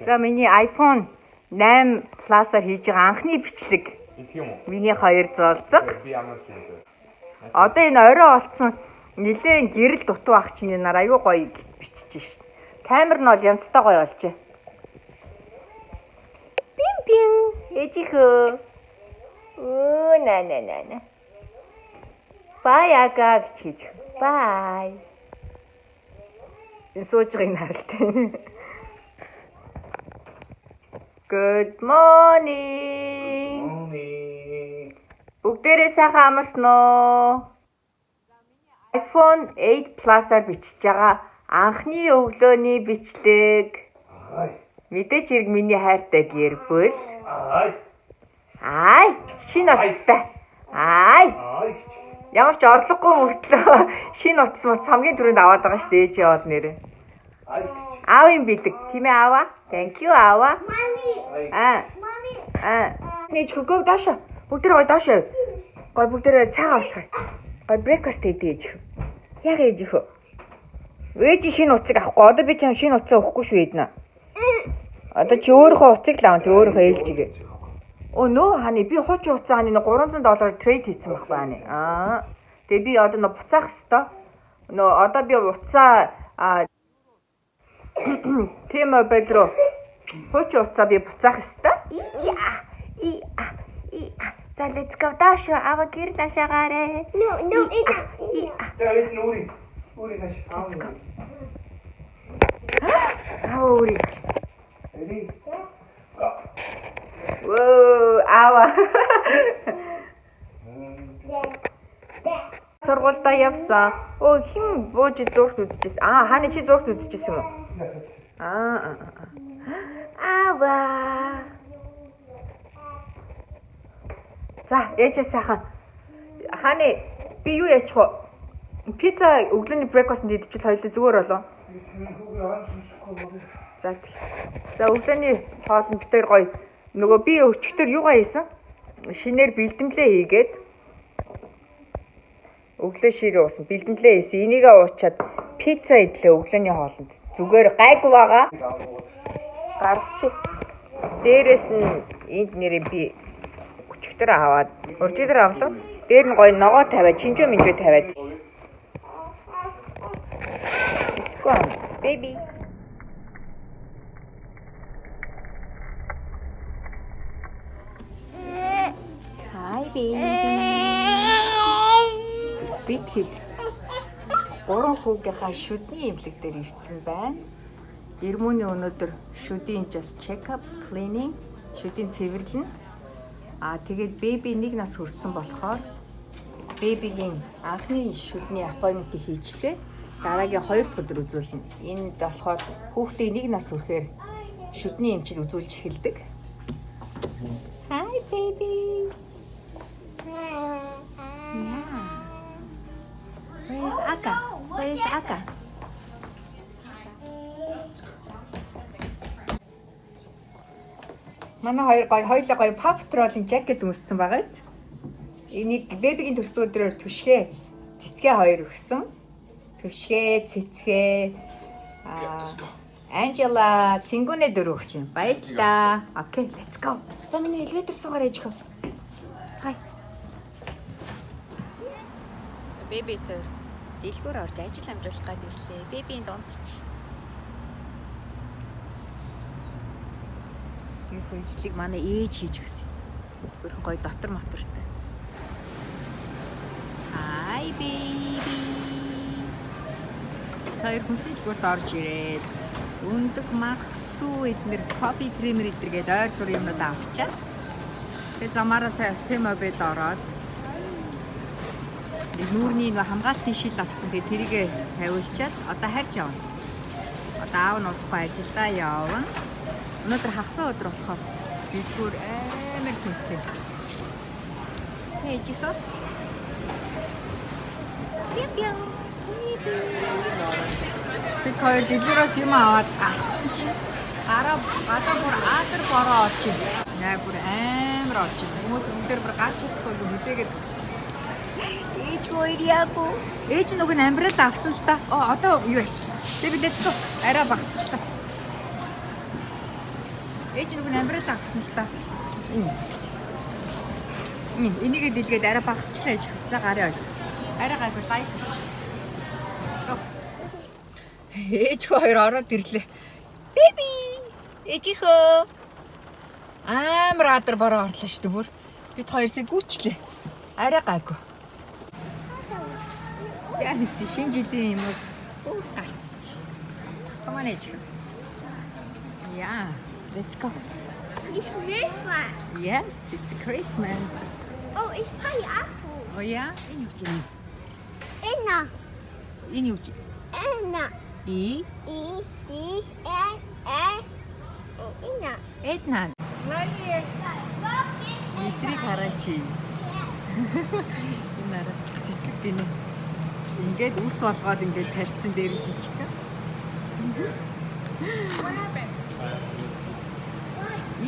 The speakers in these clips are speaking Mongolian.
За миний iPhone 8 Plus-аар хийж байгаа анхны бичлэг. Идэх юм уу? Миний 2 золзог. Би ямар ч юм бэ? Одоо энэ орой олцсон нилээн гэрэл дутуу ах чинь энэ аюу гоё бичиж шít. Камер нь бол янзтай гоё болжээ. Пин пин эжихөө. Оо на. Бай ага гэж. Бай. Сууж байгаа харалтай. Good morning. Morning. Бүгдээрээ сайхан амарсноо. iPhone 8 Plus-аар бичиж байгаа анхны өглөөний бичлэг. Мэдээч хэрэг миний хайртай гэрбэл. Шинэ утастай. Ямар ч орлогогүй мөртлөө шинэ утас мод хамгийн түрүүнд аваад байгаа шүү дээ. Ээжээ бол нэрээ. Аавын бэлэг. Тийм ээ аава. Thank you аава. Нэж хөгөө доош. Бүгдээ доош. Гой бүгдээ цайгаа авцгаа. Гой breakfast хийж. Яг ээж их. Ээж шинэ утсыг авахгүй. Одоо би чам шинэ утсаа өгөхгүй шүү эднэ. Одоо чи өөрийнхөө утсыг л аван тэр өөрийнхөө ээлжигээ. Оо нөө хани би хуучин утсаа хани $300 трейд хийсэн баг байна. Тэгээ би одоо нөө буцаах хэвээр. Нөө одоо би утсаа T-Mobile руу хуучин утсаа би буцаах хэвээр. За let's go dash ава гэр дашаагаарэ. Тэгээд нүри даш. Аури. Ready? Whoa, ава. Сургуультай явсан. Оо хин бууж зургт үзчихсэн. Хааны чи зургт үзчихсэн юм уу? Ава. За, ээжээ сайхан. Хааны би юу яачих вэ? Пицца өглөөний breakfast-д идчихвэл хоёул зүгээр болов. За өглөөний хоолнд битээр гоё. Нөгөө би өчтөр юугаа хийсэн? Шинээр бэлдэмлээ хийгээд өглөө ширээ уусан. Бэлдэмлээ хийсэн. Энийгээ уучаад пицца идлээ өглөөний хоолнд. Зүгээр гайгүй байгаа. Гарч. Дээрээс нь энд нэрээ би өчтөр аваад уржигдэр авлаа. Дээр нь гоё ногоо тавиад, чинжөө минжөө тавиад. Go on, baby. Hi, baby. Бит хэд. Гурван хүүгийнхаа шүдний эмнэлэг дээр ирсэн байна. Ирмөний өнөөдөр шүдийн just check up, cleaning, шүдийн цэвэрлэн. Тэгээд беби 1 нас хүрсэн болохоор бебигийн анхны шүдний аппоинтментыг хийжлээ. Дараагийн 2 дахь өдөр үзүүлнэ. Энд болохоор хүүхдээ 1 нас хүрэхээр шүдний эмчид үзүүлж эхэлдэг. Hi baby. Where is Aka? Where is Aka? Манай хоёулаа гоё Paw Patrol-ын жакет өмссөн байгаа. Энийг бебигийн төрсөн өдрөөр түшгээ цэцгээ 2 өгсөн. Түшгээ, цэцгээ. Анжела цингүнэ 4 өгсөн. Баярлалаа. Окей, let's go. За миний элеватор суугаар ээж хөө. Цай. Беби тэр дэлгүүр орж ажил амжуулах гээд ирлээ. Бебийн дундч. Энэ хүнчлэг манай ээж хийж өгсөн. Бүрхэн гоё дотор мотортой. Hi baby. Хоёр хүнсний дэлгүүрт орж ирээд өндөг махсуу эднэр кофе кремер эдэргээд ойр зур юмнууд авчаад тэгээ замаараа сая T-Mobile ороод нүүрний нэг хамгаалтын шил авсан. Тэгээ тэрийгэ тавиулчаад одоо харж явна. Одоо аав нь удахгүй ажилдаа явна. Өнөөдөр хагас өдөр болохоор дэлгүүр амар хүнтэй. Ээж ихөө. Би хоёр дэлгүүрээс юм аваад авсан чинь гадаа бүр аадар бороо очив. Яг бүр амар очив. Хүмүүс өндөр бүр гарч чадахгүй хүлээгээ зогссон. Ээж хоёряагүй. Ээж нөгөө амбраад авсан л та. Одоо юу ачлаа. Би let's go. Арай багсчлаа. Ээж нэг амбрал авсан л та. Энийгээ дэлгээд арай багасчлаа ээж. За гараа ой. Арай гайгүй лайк хийчихлээ. Ээж хоёр ороод ирлээ. Бэби! Ээжийнхөө амар адар бороо орлоо шүү дээ бүр. Бид хоёрсыг гүйчлээ. Арай гайгүй. Яа хийцэн шинэ жилийн юм уу гарчиж. Come on ээж. Yeah, let's go. It's Christmas. Yes, it's Christmas. Oh, it's pineapple. Oh yeah? Энэ юу ч юм. Enna. Энэ юу ч. Enna. И Enna. Эдна. Right here. Идрийг хараач. Энэ арай цэцэг гинэ. Ингээд үс болгоод ингээд тарьсан дээр жижиг.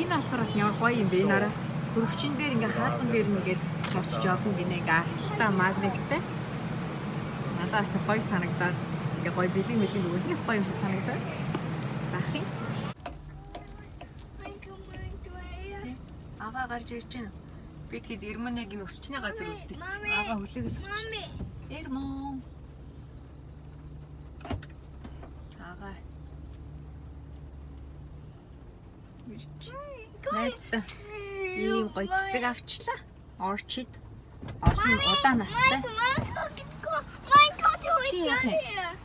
Энэ алхараас ямар гоё юм бэ энэ арай. Хөрөгчин дээр ингээ хаалган дээр нэгээд очиж явсан гинэ ингээ арталтай магниттай. Надаас нэг гоё санагдаад ингээ гоё бэлэг мэлэг өгөх гоё юм шиг санагдаад. Баах юм. Ага гарч ирж байна. Би тэгэд Эрмонегийн өсчний газар үлдээсэн. Ага хүлээгээс. Mommy. Эрмон. Ага. Найзтай ийм гоё цэцэг авчлаа. Орчид. Олон удаан настай. Чи яах юм?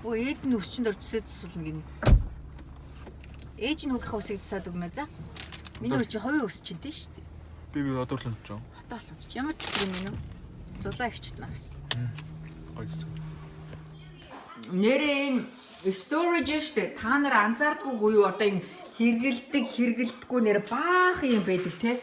Өө ээд нь өсчөнд орчсоо зүсүүлнэ гинэ. Ээж нь хүүхийнхээ үсийг засаад өгнө за. Миний өчи ховын өсч чинь шүү дээ. Би одоорлон ч юм. Хатаалсан. Ямар цэцэг юм бэ? Зулаа ихчт навс. Гоё зү. Нэрээ энэ storage штэ. Та нар анзаардаггүй юу одоо энэ хэрэгэлдэггүй нэр баах юм байдаг те.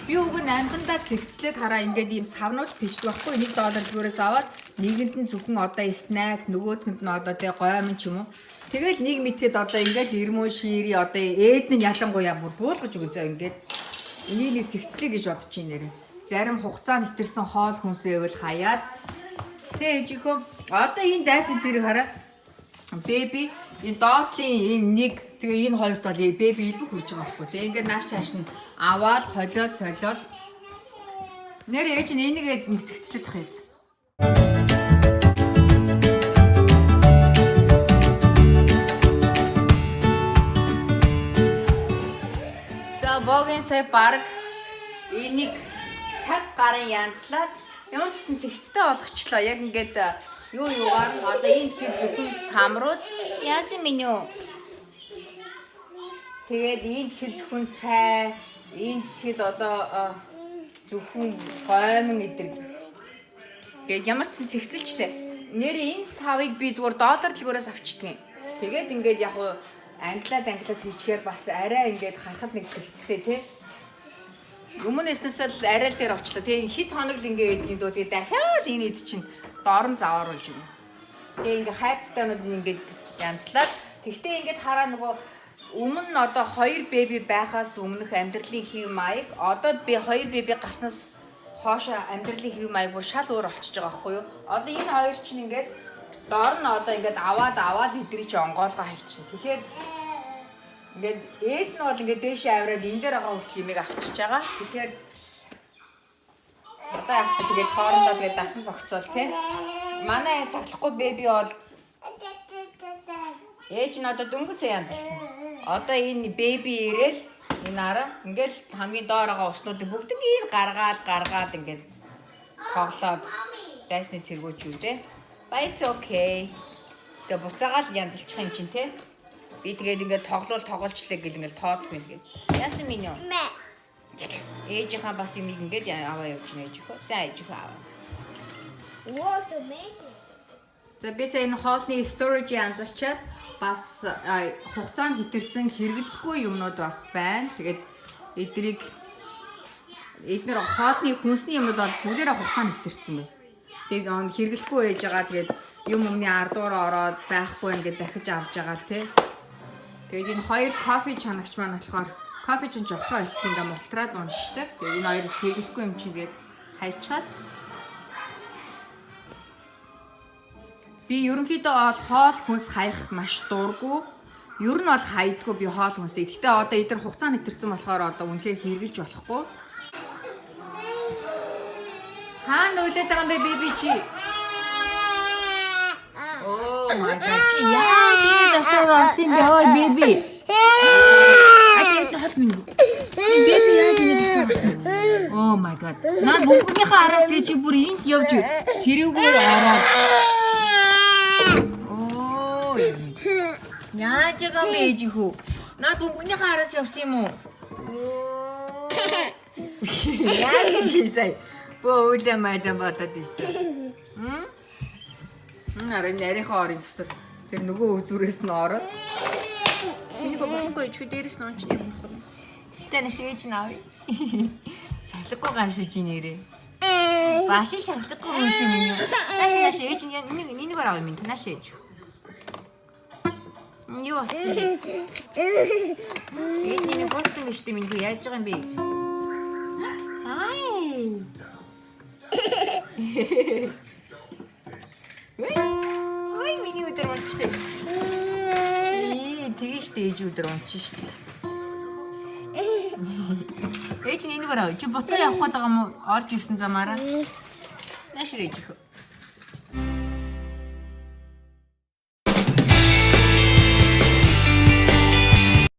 Би уг нь амхандаа цэгцлээд хараа ингээд ийм савнууд бичдэг байхгүй $1 зүгээрээс аваад нэгэнд нь зөвхөн одоо снэк нөгөөдгөнд нь одоо те гоймон ч юм уу. Тэгэл нэг мэтэд одоо ингээд ирмөн шири одоо ээд нь ялангуяа бүр буулгаж өгөө зөө ингээд энийг нэг цэгцлэе гэж бодож байна нэрээ. Зарим хугацаа нэтэрсэн хоол хүнсээвэл хаяад ээжийнхөө одоо энэ дайсны зэрэг хараа. Бэби энэ доотлын энэ нэг тэгээ энэ хоёрт бол бэби илүү хүрж байгаа байхгүй тэгээ ингээд нааш чааш нь аваад холиос солиод нэр ээж нь энийгээ зэгцэлээд тах юм. За богийн сая баг энийг цаг гарын янзлаад ямар ч гэсэн цэгцтэй болгочлоо яг ингээд юугаар одоо энэ тэр зөвхөн самрууд яасан меню. Тэгээд энэ тэр зөвхөн цай, энэ тэгэхэд одоо зөвхөн гоймон эдрэг. Тэгээд ямар ч сан цэгцэлчлээ. Нэр энэ савыг би зүгээр $1 дэлгүүрээс авчдаг юм. Тэгээд ингээд яг уу англиад хийчихээр бас арай ингээд харахад нэг цэгцтэй тий. Өмнөөснөөс л арай л дээр очлоо. Тэгээ хит хоног л ингээд эдний дөө тэгээ дахиад энэ эд чинь дорн завааруулж юм. Тэгээ ингээ хайрцагтайнууд ингээд янзлаад тэгтээ ингээд хараа нөгөө өмнө нь одоо 2 беби байхаас өмнөх амьдралын хэв маяг одоо би 2 беби гарснаас хоошо амьдралын хэв маяг бүр шал өөр болчихж байгаа байхгүй юу? Одоо энэ хоёр чинь ингээд доор нь одоо ингээд аваад идрий чи онгоолгоо хайчин. Тэгэхээр ингээд ээд нь бол ингээд дээшээ аваад энэ дээр байгаа хүртэл имийг авчиж байгаа. Тэгэхээр одоо яг тэгээд хоорондоо тэгээд дасан зогцоол тий. Манай сахлахгүй беби бол ээж нь одоо дөнгөсөө янзсан. Одоо энэ беби ирээл энэ араа ингээл хамгийн доор байгаа уснуудыг бүгдийг ир гаргаад ингээд тоглоод дайсны цэргүүч юу те. But it's okay. Тэгээ буцаагаал янзлчих юм чинь те. Би тэгээд ингээд тоглолчлаа гэл ингээд тоодгүй ингээд. Яасан минь юу? Ээжийнхаа бас юм ингээд аваа явж нээж өгөө. За ээж аваа. Wow, so amazing. За би сая энэ хоолны storage янзалчаад бас хугацаанд хэтэрсэн хэрэглэхгүй юмнууд бас байна. Тэгээд эдгээр хоолны хүнсний юмнууд бол бүгдээрээ хугацаанд хэтэрсэн байна. Тэгээд хэрэглэхгүй ээж байгаа тэгээд юм өмнө ардуур ороод байхгүй ингээд дахиж авч байгаа л тий. Тэгээд энэ хоёр кофе чанагч маань болохоор кофе чин жохоо хэлсэн юм мултраад уншдаг. Тэгээд энэ хоёр хэрэглэхгүй юм чинь гээд хайчаас би ерөнхийдөө хоол хүнс хаях маш дурггүй. Ер нь бол хайдгүй би хоол хүнсээ. Гэхдээ одоо эдгээр хугацаа нэтэрсэн болохоор одоо үнэхээр хэрэгжилж болохгүй. Хаана үлээд байгаа юм бэ беби чи? Oh my god. Чи яаж ингэ засаар орсон бэ ой беби? Ахиад хол минь. Беби яаж ингэ засаар орсон? Oh my god. Наа бүгднийхээ араас тий чи бүр энд явж хэрүүгээр ороод. Ой. Яаж байгаа юм бэ ээжихүү? Наа бүгднийхээ араас явсан юм уу? Яаж чи сая? Бөөдөө маяжан болоод ирсэн. Нарийнхаа орын цэвсэр тэр нөгөө үзүүрээс нь ороод. Энийг болохгүй ч дээрээс нь онцны болох. Гэтэ нэш ээж наав. Шаглахгүй гашиж нэрээ. Баши шаглахгүй юм шиг минь. Нааш ээж энийг аваа минь. Нааш ээж. Юу асуу. Энийг болсон биш тийм минь яаж байгаа юм бэ? Хай. Ой, миний өдөр унчих. Тэгээ штэ ээж өдөр унчих штэ. Ээж энийг бараа. Чи буцаа явах гээд байгаа юм уу? Орж ирсэн замаараа. Нааш ээж их.